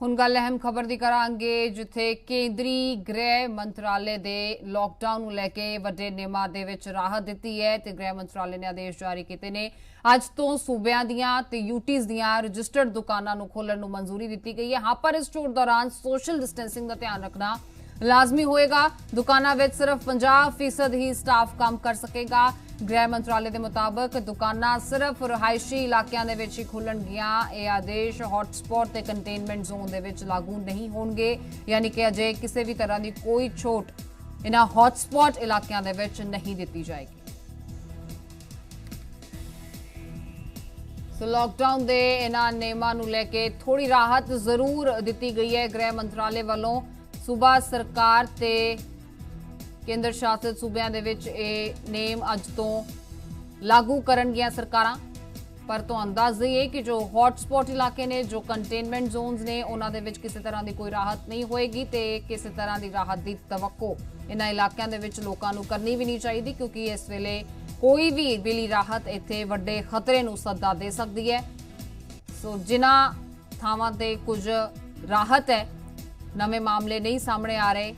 ਹੁਣ ਗੱਲ ਅਹਿਮ ਖਬਰ ਦੀ ਕਰਾਂਗੇ, ਜਿੱਥੇ ਕੇਂਦਰੀ ਗ੍ਰਹਿ ਮੰਤਰਾਲੇ ਦੇ ਲਾਕਡਾਊਨ ਨੂੰ ਲੈ ਕੇ ਵੱਡੇ ਨਿਯਮਾਂ ਦੇ ਵਿੱਚ ਰਾਹਤ ਦਿੱਤੀ ਹੈ ਤੇ ਗ੍ਰਹਿ ਮੰਤਰਾਲੇ ਨੇ ਆਦੇਸ਼ ਜਾਰੀ ਕੀਤੇ ਨੇ। ਅੱਜ ਤੋਂ ਸੂਬਿਆਂ ਦੀਆਂ ਤੇ ਯੂਟੀਜ਼ ਦੀਆਂ ਰਜਿਸਟਰਡ ਦੁਕਾਨਾਂ ਨੂੰ ਖੋਲ੍ਹਣ ਨੂੰ ਮਨਜ਼ੂਰੀ ਦਿੱਤੀ ਗਈ ਹੈ। ਹਾਂ, ਪਰ ਇਸ ਛੂਟ ਦੌਰਾਨ ਸੋਸ਼ਲ ਡਿਸਟੈਂਸਿੰਗ ਦਾ ਧਿਆਨ ਰੱਖਣਾ ਲਾਜ਼ਮੀ ਹੋਏਗਾ। ਦੁਕਾਨਾਂ ਵਿੱਚ ਸਿਰਫ 50% ਹੀ ਸਟਾਫ ਕੰਮ ਕਰ ਸਕੇਗਾ। गृह मंत्रालय के मुताबिक दुकाना सिर्फ रिहायशी इलाकों के खुलणगियां। यह आदेश हॉटस्पॉट ते कंटेनमेंट जोन दे विच लागू नहीं होणगे, यानी कि अजे किसी भी तरह की कोई छूट इन्हां हॉटस्पॉट इलाकों दे विच नहीं दी जाएगी। सो लॉकडाउन के इन्हां नियमां नूं लैके थोड़ी राहत जरूर दी गई है गृह मंत्रालय वालों। सूबा सरकार ते केंद्र शासित सूबਿਆਂ ਦੇ ਵਿੱਚ ਇਹ ਨੇਮ ਅੱਜ ਤੋਂ ਲਾਗੂ ਕਰਨਗੀਆਂ ਸਰਕਾਰਾਂ। ਪਰ ਤੁਹਾਨੂੰ ਦੱਸ ਦਈਏ ਕਿ ਜੋ ਹੌਟਸਪੌਟ ਇਲਾਕੇ ਨੇ, ਜੋ ਕੰਟੇਨਮੈਂਟ ਜ਼ੋਨਸ ਨੇ, ਉਹਨਾਂ ਦੇ ਵਿੱਚ ਕਿਸੇ ਤਰ੍ਹਾਂ ਦੀ ਕੋਈ ਰਾਹਤ ਨਹੀਂ ਹੋਏਗੀ ਤੇ ਕਿਸੇ ਤਰ੍ਹਾਂ ਦੀ ਰਾਹਤ ਦੀ ਤਵੱਕੋ ਇਹਨਾਂ ਇਲਾਕਿਆਂ ਦੇ ਵਿੱਚ ਲੋਕਾਂ ਨੂੰ ਕਰਨੀ ਵੀ ਨਹੀਂ ਚਾਹੀਦੀ, ਕਿਉਂਕਿ ਇਸ ਵੇਲੇ ਕੋਈ ਵੀ ਬਿਲੀ ਰਾਹਤ ਇੱਥੇ ਵੱਡੇ ਖਤਰੇ ਨੂੰ ਸੱਦਾ ਦੇ ਸਕਦੀ ਹੈ। ਸੋ ਜਿਨ੍ਹਾਂ ਥਾਵਾਂ ਤੇ ਕੁਝ ਰਾਹਤ ਹੈ, ਨਵੇਂ ਮਾਮਲੇ ਨਹੀਂ ਸਾਹਮਣੇ ਆ ਰਹੇ,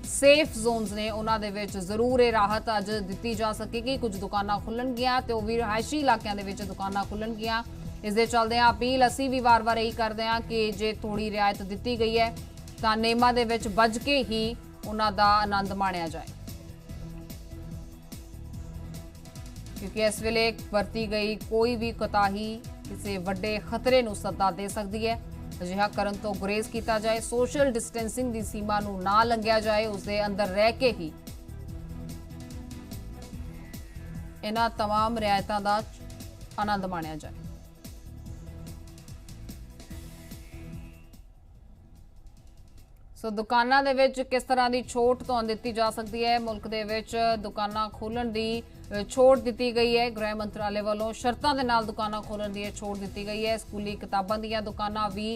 सेफ जोन्स ने, उन्होंने विच जरूर ये राहत अज दी जा सकेगी। कुछ दुकाना खुलणगियां ते वो भी रिहायशी इलाकों के दुकाना खुलणगियां। इस दे चलदे अपील असीं भी वार वार यही करते हैं कि जे थोड़ी रियायत दी गई है तो नियमां दे विच बज के ही उन्हां दा आनंद माणिया जाए, क्योंकि इस वेले वरती गई कोई भी कोताही किसी वड्डे खतरे नूं सद्दा दे सकती है। अजिहा करन तो गुरेज किया जाए, सोशल डिस्टेंसिंग की सीमा नूं ना लंघिया जाए, उसके अंदर रह के ही इन्हां तमाम रियायतां दा आनंद माणिया जाए। सो दुकानां दे विच किस तरह की छूट तुहानूं दित्ती जा सकती है? मुल्क दे विच दुकानां खोलण दी छूट दी गई है। गृह मंत्रालय वालों शर्तां दे नाल दुकानां खोलण दी छूट दी गई है। स्कूली किताबां दीयां दुकानां भी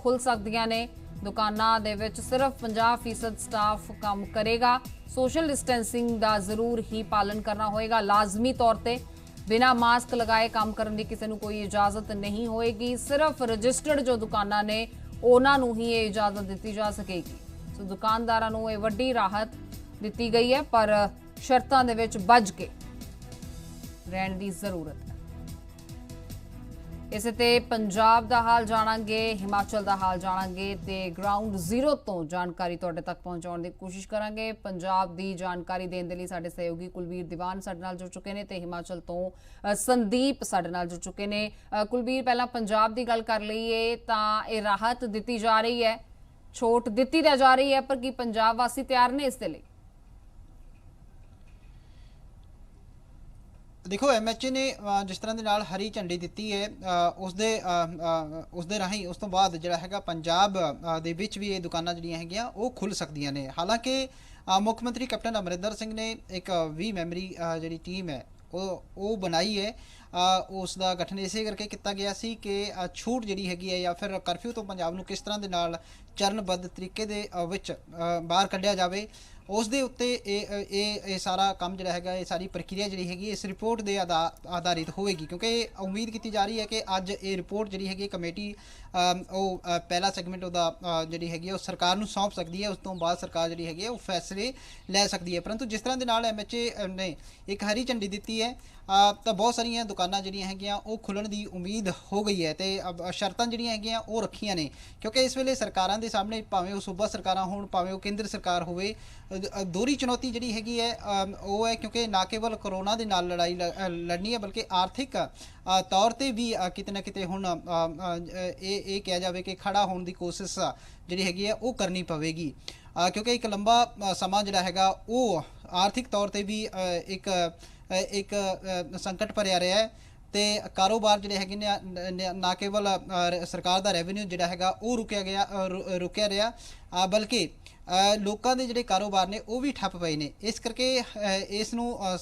खुल सकदियां ने। दुकानां दे विच सिर्फ 50% स्टाफ काम करेगा। सोशल डिस्टेंसिंग का जरूर ही पालन करना होएगा, लाजमी तौर पर। बिना मास्क लगाए काम करने की किसी नूं कोई इजाजत नहीं होएगी। सिर्फ रजिस्टर्ड जो दुकानां ने उन्हां नूं ही ये इजाजत दी जा सकेगी। सो दुकानदारां नूं ये वड्डी राहत दी गई है, पर शर्तां दे विच बज के रहण दी जरूरत है। इसे ते पंजाब दा हाल जाणांगे, हिमाचल दा हाल जाणांगे ते ग्राउंड जीरो तो जानकारी तुहाडे तक पहुंचाउण दी कोशिश करांगे। पंजाब दी जानकारी देण दे लई साडे सहयोगी कुलबीर दीवान साडे नाल जुड़ चुके ने ते हिमाचल तो संदीप साडे नाल जुड़ चुके ने। कुलबीर, पहला पंजाब दी गल कर लईए तां इह राहत दित्ती जा रही है, छूट दित्ती जा रही है, पर की पंजाब वासी तैयार ने इस दे लई? देखो, MHA ने जिस तरह के नाल हरी झंडी दी है, उसके राही उस तो बाद जिहड़ा हैगा पंजाब दे विच भी ये दुकानां जिहड़ियां हैगियां वो खुल सकदियां ने। हालांकि मुख मंत्री कैप्टन अमरिंदर सिंह ने एक 20 मैंबरी जिहड़ी टीम है वो बनाई है। उसका गठन इसे करके किया गया सी कि छूट जिहड़ी हैगी है या फिर करफ्यू तो पंजाब नूं किस तरह के नाल चरणबद्ध तरीके दे विच बाहर कढ़िया जाए, उस दे उत्ते ये सारा काम जिहड़ा हैगा, ये सारी प्रक्रिया जिहड़ी हैगी इस रिपोर्ट के आधारित होएगी। क्योंकि उम्मीद की जा रही है कि अज ये रिपोर्ट जिहड़ी हैगी कमेटी पहला सैगमेंट उहदा जिहड़ी हैगी वो सरकार नूं सौंप सकती है। उस तो बाद सरकार जिहड़ी हैगी वो फैसले लै सकती है। परंतु जिस तरह के नाल MHA ने एक हरी झंडी दी है तो बहुत सारिया दुकानां जिहड़ियां हैगियां वो खुलण की उम्मीद हो गई है। तो शर्तां जिहड़ियां हैगियां वो रखियां ने, क्योंकि इस वेले सरकारां दे सामने भावें वो सूबा सरकारां होण भावें वो केंद्र सरकार होवे, दोहरी चुनौती जिहड़ी हैगी है वो है, क्योंकि ना केवल करोना दे नाल लड़ाई लड़नी है बल्कि आर्थिक तौर पर भी किते ना किते हुण ये कहा जाए कि खड़ा होने की कोशिश जिहड़ी हैगी है वो करनी पवेगी। क्योंकि एक लंबा समा जिहड़ा हैगा वो आर्थिक तौर पर भी एक संकट भरिया रहा है। तो कारोबार जिहड़े हैगे ने ना केवल सरकार का रेवन्यू जिहड़ा हैगा वो रुकिया रहा, बल्कि लोगों के जिहड़े कारोबार ने वो भी ठप पे ने। इस करके इस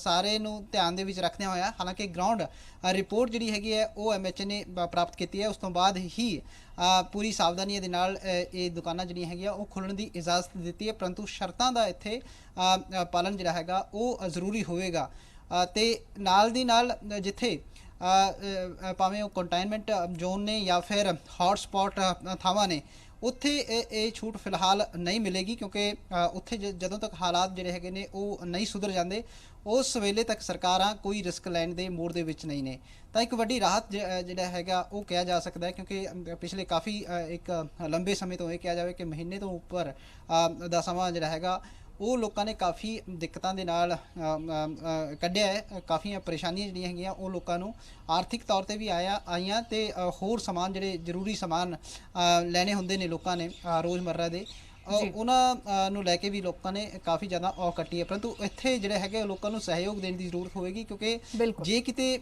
सारे ध्यान दे विच रखदे होया, हालांकि ग्राउंड रिपोर्ट जिहड़ी हैगी है वो MHA ने प्राप्त की है, उस तो बाद ही पूरी सावधानी दे नाल ये दुकानां जिहड़ियां हैगियां वो खुलण की इजाजत दी है। परंतु शर्तां दा इत्थे पालन जिहड़ा हैगा वो जरूरी होएगा। ते नाल दी नाल जिथे भावें कंटेनमेंट जोन ने या फिर हॉटस्पॉट थावां ने ਉੱਥੇ ਇਹ ਛੂਟ ਫਿਲਹਾਲ ਨਹੀਂ ਮਿਲੇਗੀ, ਕਿਉਂਕਿ ਉੱਥੇ ਜਦੋਂ ਤੱਕ ਹਾਲਾਤ ਜਿਹੜੇ ਹੈਗੇ ਨੇ ਉਹ ਨਹੀਂ ਸੁਧਰ ਜਾਂਦੇ ਉਸ ਵੇਲੇ ਤੱਕ ਸਰਕਾਰਾਂ ਕੋਈ ਰਿਸਕ ਲੈਣ ਦੇ ਮੂਡ ਦੇ ਵਿੱਚ ਨਹੀਂ ਨੇ। ਤਾਂ ਇੱਕ ਵੱਡੀ ਰਾਹਤ ਜਿਹੜਾ ਹੈਗਾ ਉਹ ਕਿਹਾ ਜਾ ਸਕਦਾ ਹੈ, ਕਿਉਂਕਿ ਪਿਛਲੇ ਕਾਫੀ ਇੱਕ ਲੰਬੇ ਸਮੇਂ ਤੋਂ ਇਹ ਕਿਹਾ ਜਾਵੇ ਕਿ ਮਹੀਨੇ ਤੋਂ ਉੱਪਰ ਦਾ ਸਮਾਂ ਜਿਹੜਾ ਹੈਗਾ ਉਹ ਲੋਕਾਂ ਨੇ ਕਾਫੀ ਦਿੱਕਤਾਂ ਦੇ ਨਾਲ ਕੱਢਿਆ ਹੈ। ਕਾਫੀ ਪਰੇਸ਼ਾਨੀਆਂ ਜਿਹੜੀਆਂ ਹੈਗੀਆਂ ਉਹ ਲੋਕਾਂ ਨੂੰ ਆਰਥਿਕ ਤੌਰ ਤੇ ਵੀ ਆਈਆਂ ਤੇ ਹੋਰ ਸਮਾਨ ਜਿਹੜੇ ਜ਼ਰੂਰੀ ਸਮਾਨ ਲੈਣੇ ਹੁੰਦੇ ਨੇ ਲੋਕਾਂ ਨੇ ਰੋਜ਼ਮर्रा ਦੇ ਉਹਨਾਂ ਨੂੰ ਲੈ ਕੇ ਵੀ ਲੋਕਾਂ ਨੇ ਕਾਫੀ ਜ਼ਿਆਦਾ ਔਖ ਕੱਟੀ ਹੈ। ਪਰੰਤੂ ਇੱਥੇ ਜਿਹੜੇ ਹੈਗੇ ਲੋਕਾਂ ਨੂੰ ਸਹਿਯੋਗ ਦੇਣ ਦੀ ਜ਼ਰੂਰਤ ਹੋਵੇਗੀ, ਕਿਉਂਕਿ ਜੇ ਕਿਤੇ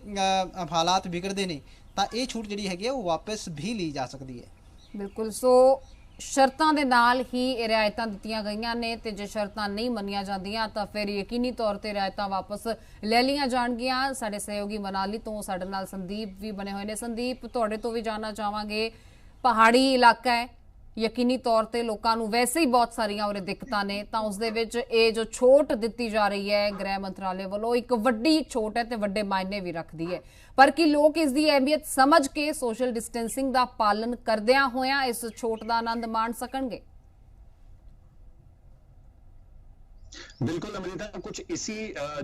ਹਾਲਾਤ ਵਿਗੜਦੇ ਨੇ ਤਾਂ ਇਹ ਛੂਟ ਜਿਹੜੀ ਹੈਗੀ ਉਹ ਵਾਪਸ ਵੀ ਲਈ ਜਾ ਸਕਦੀ ਹੈ। ਬਿਲਕੁਲ, ਸੋ ਸ਼ਰਤਾਂ ਦੇ ਨਾਲ ਹੀ ਇਹ ਰਿਆਇਤਾਂ ਦਿੱਤੀਆਂ ਗਈਆਂ ਨੇ ਤੇ ਜੇ ਸ਼ਰਤਾਂ ਨਹੀਂ ਮੰਨੀਆਂ ਜਾਂਦੀਆਂ ਤਾਂ ਫਿਰ ਯਕੀਨੀ ਤੌਰ ਤੇ ਰਿਆਇਤਾਂ ਵਾਪਸ ਲੈ ਲਈਆਂ ਜਾਣਗੀਆਂ। ਸਾਡੇ ਸਹਿਯੋਗੀ ਮਨਾਲੀ ਤੋਂ ਸਾਡੇ ਨਾਲ ਸੰਦੀਪ ਵੀ ਬਣੇ ਹੋਏ ਨੇ। ਸੰਦੀਪ, ਤੁਹਾਡੇ ਤੋਂ ਵੀ ਜਾਣਨਾ ਚਾਹਾਂਗੇ, ਪਹਾੜੀ ਇਲਾਕਾ ਹੈ, ਯਕੀਨੀ ਤੌਰ ਤੇ ਲੋਕਾਂ ਨੂੰ ਵੈਸੇ ਹੀ ਬਹੁਤ ਸਾਰੀਆਂ ਉਰੇ ਦਿੱਕਤਾਂ ਨੇ, ਤਾਂ ਉਸ ਦੇ ਵਿੱਚ ਇਹ ਜੋ ਛੋਟ ਦਿੱਤੀ ਜਾ ਰਹੀ ਹੈ ਗ੍ਰਹਿ ਮੰਤਰਾਲੇ ਵੱਲੋਂ ਇੱਕ ਵੱਡੀ ਛੋਟ ਹੈ ਤੇ ਵੱਡੇ ਮਾਇਨੇ ਵੀ ਰੱਖਦੀ ਹੈ, ਪਰ ਕੀ ਲੋਕ ਇਸ ਦੀ ਅਹਿਮੀਅਤ ਸਮਝ ਕੇ ਸੋਸ਼ਲ ਡਿਸਟੈਂਸਿੰਗ ਦਾ ਪਾਲਨ ਕਰਦਿਆਂ ਹੋਇਆਂ ਇਸ ਛੋਟ ਦਾ ਆਨੰਦ ਮਾਣ ਸਕਣਗੇ? बिल्कुल अमृता, कुछ इसी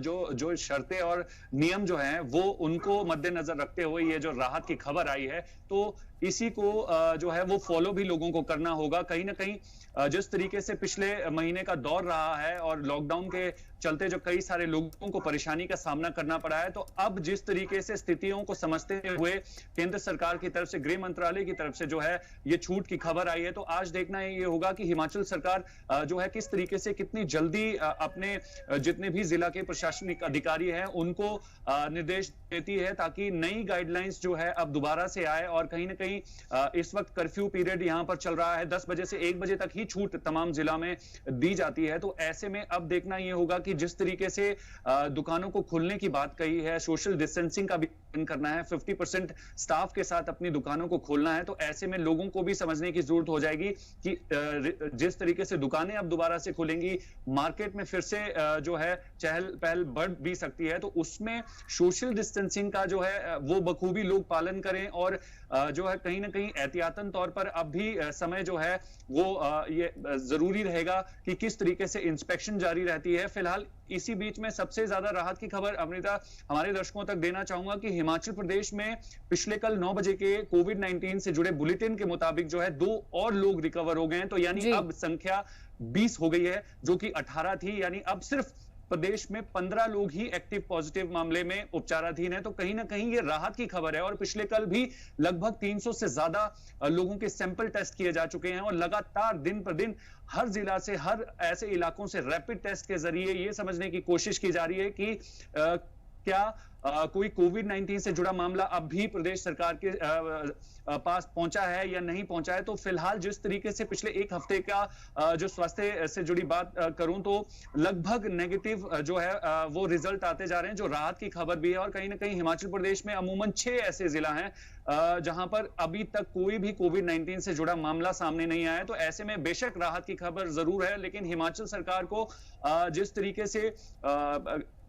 जो शर्तें और नियम जो हैं वो उनको मद्देनजर रखते हुए ये जो राहत की खबर आई है, तो इसी को जो है वो फॉलो भी लोगों को करना होगा। कहीं ना कहीं जिस तरीके से पिछले महीने का दौर रहा है और लॉकडाउन के चलते जो कई सारे लोगों को परेशानी का सामना करना पड़ा है, तो अब जिस तरीके से स्थितियों को समझते हुए केंद्र सरकार की तरफ से, गृह मंत्रालय की तरफ से जो है ये छूट की खबर आई है, तो आज देखना ये होगा कि हिमाचल सरकार जो है किस तरीके से कितनी जल्दी अपने जितने भी जिला के प्रशासनिक अधिकारी हैं उनको निर्देश देती है, ताकि नई गाइडलाइंस जो है अब दोबारा से आए। और कहीं ना कहीं इस वक्त कर्फ्यू पीरियड यहाँ पर चल रहा है, 10 बजे से 1 बजे तक ही छूट तमाम जिला में दी जाती है। तो ऐसे में अब देखना ये होगा कि जिस तरीके से दुकानों को खोलने की बात कही है, सोशल डिस्टेंसिंग का भी करना है, 50% स्टाफ के साथ अपनी दुकानों को खोलना है, तो ऐसे में लोगों को भी समझने की जरूरत हो जाएगी कि जिस तरीके से दुकानें अब दोबारा से खुलेंगी, मार्केट में फिर से जो है चहल पहल बढ़ भी सकती है, तो उसमें सोशल डिस्टेंसिंग का जो है वो बखूबी लोग पालन करें और जो है कहीं ना कहीं एहतियातन तौर पर अब भी समय जो है वो ये जरूरी रहेगा कि किस तरीके से इंस्पेक्शन जारी रहती है। फिलहाल इसी बीच में सबसे ज्यादा राहत की खबर अमृता हमारे दर्शकों तक देना चाहूंगा कि हिमाचल प्रदेश में पिछले कल 9 बजे के कोविड-19 से जुड़े बुलेटिन के मुताबिक जो है 2 और लोग रिकवर हो गए हैं, तो यानी अब संख्या 20 हो गई है, जो कि 18 थी। यानी अब सिर्फ प्रदेश में 15 लोग ही एक्टिव पॉजिटिव मामले में उपचाराधीन है, तो कहीं ना कहीं ये राहत की खबर है। और पिछले कल भी लगभग 300 से ज्यादा लोगों के सैंपल टेस्ट किए जा चुके हैं और लगातार दिन पर दिन हर जिला से, हर ऐसे इलाकों से रैपिड टेस्ट के जरिए ये समझने की कोशिश की जा रही है कि क्या कोई कोविड-19 से जुड़ा मामला अब भी प्रदेश सरकार के पास पहुंचा है या नहीं पहुंचा है। तो फिलहाल जिस तरीके से पिछले एक हफ्ते का जो स्वास्थ्य से जुड़ी बात करूं तो लगभग नेगेटिव जो है वो रिजल्ट आते जा रहे हैं, जो राहत की खबर भी है। और कहीं ना कहीं हिमाचल प्रदेश में अमूमन 6 ऐसे जिला हैं जहां पर अभी तक कोई भी कोविड-19 से जुड़ा मामला सामने नहीं आया है। तो ऐसे में बेशक राहत की खबर जरूर है, लेकिन हिमाचल सरकार को जिस तरीके से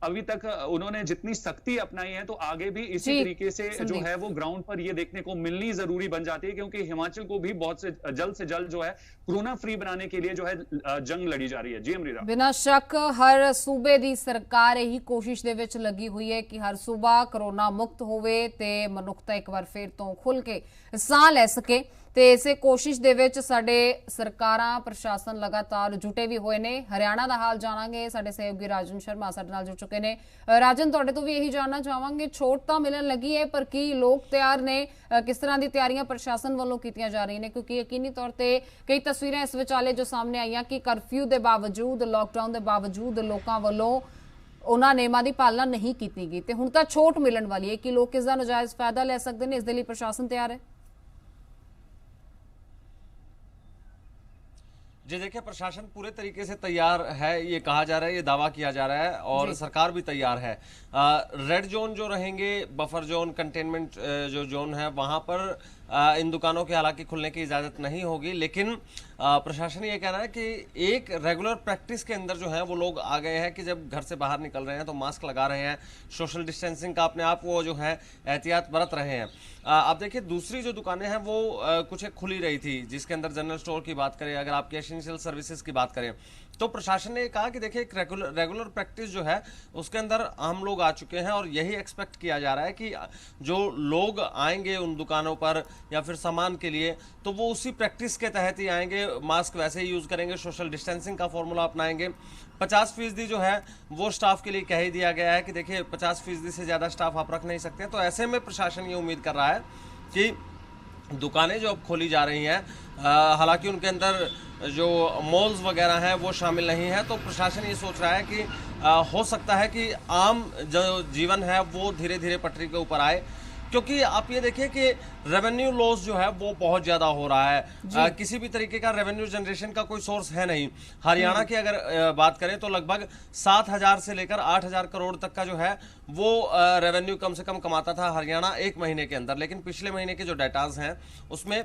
अभी तक उन्होंने जितनी सख्ती अपनाई है, तो आगे भी इसी तरीके से जो है वो ग्राउंड पर ये देखने को मिलनी जरूरी बन जाती है, क्योंकि हिमाचल को भी बहुत से जल्द जो है कोरोना फ्री बनाने के लिए जो है जंग लड़ी जा रही है। जी अमृता, बिना शक हर सूबे दी सरकार यही कोशिश दे विच लगी हुई है कि हर सूबा कोरोना मुक्त होवे ते मनुखता एक बार फिर तो खुल के साह लै सके। ਤੇ ਇਸੇ ਕੋਸ਼ਿਸ਼ ਦੇ ਵਿੱਚ ਸਾਡੇ ਸਰਕਾਰਾਂ ਪ੍ਰਸ਼ਾਸਨ ਲਗਾਤਾਰ ਜੁਟੇ ਵੀ ਹੋਏ ਨੇ। ਹਰਿਆਣਾ ਦਾ ਹਾਲ ਜਾਣਾਂਗੇ, ਸਾਡੇ ਸਹਿਯੋਗੀ ਰਾਜਨ ਸ਼ਰਮਾ ਸਾਡੇ ਨਾਲ ਜੁੜ ਚੁੱਕੇ ਨੇ। ਰਾਜਨ, ਤੁਹਾਡੇ ਤੋਂ ਵੀ ਇਹੀ ਜਾਣਨਾ ਚਾਹਾਂਗੇ, ਛੋਟ ਤਾਂ ਮਿਲਣ ਲੱਗੀ ਹੈ ਪਰ ਕੀ ਲੋਕ ਤਿਆਰ ਨੇ? ਕਿਸ ਤਰ੍ਹਾਂ ਦੀ ਤਿਆਰੀਆਂ ਪ੍ਰਸ਼ਾਸਨ ਵੱਲੋਂ ਕੀਤੀਆਂ ਜਾ ਰਹੀਆਂ ਨੇ? ਕਿਉਂਕਿ ਯਕੀਨੀ ਤੌਰ ਤੇ ਕਈ ਤਸਵੀਰਾਂ ਇਸ ਵਿਚਾਲੇ ਜੋ ਸਾਹਮਣੇ ਆਈਆਂ ਕਿ ਕਰਫਿਊ ਦੇ ਬਾਵਜੂਦ, ਲੋਕਡਾਊਨ ਦੇ ਬਾਵਜੂਦ ਲੋਕਾਂ ਵੱਲੋਂ ਉਹਨਾਂ ਨਿਯਮਾਂ ਦੀ ਪਾਲਣਾ ਨਹੀਂ ਕੀਤੀ ਗਈ ਤੇ ਹੁਣ ਤਾਂ ਛੋਟ ਮਿਲਣ ਵਾਲੀ ਹੈ। ਕਿ ਲੋਕ ਇਸ ਦਾ ਨਜਾਇਜ਼ ਫਾਇਦਾ ਲੈ ਸਕਦੇ ਨੇ? ਇਸ ਦੇ ਲਈ ਪ੍ਰਸ਼ਾਸਨ ਤਿਆਰ ਹੈ? जी देखिए, प्रशासन पूरे तरीके से तैयार है, ये कहा जा रहा है, ये दावा किया जा रहा है और सरकार भी तैयार है। रेड जोन जो रहेंगे, बफर जोन, कंटेनमेंट जो जोन है, वहां पर इन दुकानों की हालांकि खुलने की इजाजत नहीं होगी, लेकिन प्रशासन ये कह रहा है कि एक रेगुलर प्रैक्टिस के अंदर जो है वो लोग आ गए हैं कि जब घर से बाहर निकल रहे हैं तो मास्क लगा रहे हैं, सोशल डिस्टेंसिंग का अपने आप वो जो है एहतियात बरत रहे हैं। आप देखिए दूसरी जो दुकानें हैं वो कुछ एक खुली रही थी, जिसके अंदर जनरल स्टोर की बात करें, अगर आपकी एसेंशियल सर्विसेज की बात करें, तो प्रशासन ने कहा कि देखिए एक रेगुलर प्रैक्टिस जो है उसके अंदर हम लोग आ चुके हैं और यही एक्सपेक्ट किया जा रहा है कि जो लोग आएंगे उन दुकानों पर या फिर सामान के लिए तो वो उसी प्रैक्टिस के तहत ही आएंगे, मास्क वैसे ही यूज़ करेंगे, सोशल डिस्टेंसिंग का फॉर्मूला अपनाएंगे। 50% जो है वो स्टाफ के लिए कह ही दिया गया है कि देखिए 50% से ज़्यादा स्टाफ आप रख नहीं सकते। तो ऐसे में प्रशासन ये उम्मीद कर रहा है कि दुकानें जो अब खोली जा रही हैं, हालांकि उनके अंदर जो मॉल्स वगैरह हैं वो शामिल नहीं है, तो प्रशासन ये सोच रहा है कि हो सकता है कि आम जो जीवन है वो धीरे धीरे पटरी के ऊपर आए, क्योंकि आप ये देखिए कि रेवेन्यू लॉस जो है वो बहुत ज़्यादा हो रहा है। किसी भी तरीके का रेवेन्यू जनरेशन का कोई सोर्स है नहीं। हरियाणा की अगर बात करें तो लगभग 7,000 से लेकर 8,000 करोड़ तक का जो है वो रेवेन्यू कम से कम कमाता था हरियाणा एक महीने के अंदर, लेकिन पिछले महीने के जो डाटाज हैं उसमें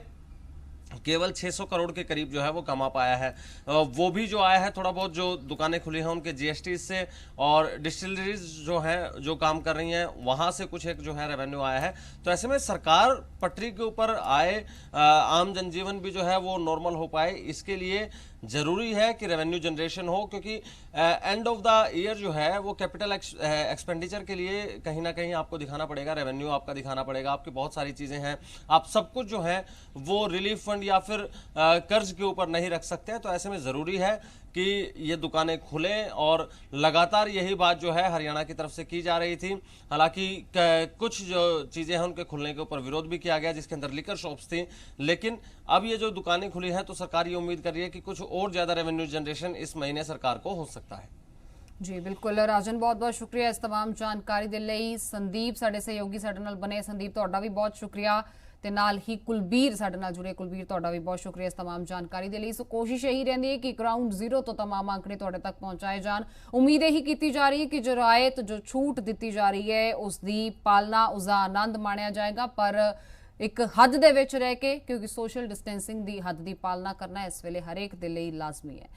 केवल 600 करोड़ के करीब जो है वो कमा पाया है। वो भी जो आया है थोड़ा बहुत जो दुकानें खुली हैं उनके जीएसटी से और डिस्टिलरीज जो हैं जो काम कर रही हैं वहाँ से कुछ एक जो है रेवेन्यू आया है। तो ऐसे में सरकार पटरी के ऊपर आए, आम जनजीवन भी जो है वो नॉर्मल हो पाए, इसके लिए जरूरी है कि रेवेन्यू जनरेशन हो, क्योंकि एंड ऑफ द ईयर जो है वो कैपिटल एक्सपेंडिचर के लिए कहीं ना कहीं आपको दिखाना पड़ेगा, रेवेन्यू आपका दिखाना पड़ेगा, आपकी बहुत सारी चीजें हैं, आप सब कुछ जो है वो रिलीफ फंड या फिर कर्ज के ऊपर नहीं रख सकते हैं। तो ऐसे में जरूरी है कि ये दुकानें खुलें और लगातार यही बात जो है हरियाणा की तरफ से की जा रही थी। हालांकि कुछ जो चीज़ें हैं उनके खुलने के ऊपर विरोध भी किया गया, जिसके अंदर लिकर शॉप्स थी, लेकिन अब ये जो दुकानें खुली हैं तो सरकार ये उम्मीद कर रही है कि कुछ और ज़्यादा रेवेन्यू जनरेशन इस महीने सरकार को हो सकता है। जी बिल्कुल राजन, बहुत बहुत शुक्रिया इस तमाम जानकारी दे लई। संदीप साडे सहयोगी साडे नाल बने, संदीप तुहाडा भी बहुत शुक्रिया, ते नाल ही कुलबीर साडे नाल जुड़े, कुलबीर तुहाडा भी बहुत शुक्रिया इस तमाम जानकारी दे लई। सो कोशिश यही रहती है कि ग्राउंड जीरो तो तमाम आंकड़े तुहाडे तक पहुंचाए जान। उम्मीद यही की जा रही है कि जो रायत जो छूट दी जा रही है उसकी पालना, उसका आनंद माणिया जाएगा, पर एक हद दे विच रह के, क्योंकि सोशल डिस्टेंसिंग की हद की पालना करना इस वेले हरेक दे लई लाजमी है।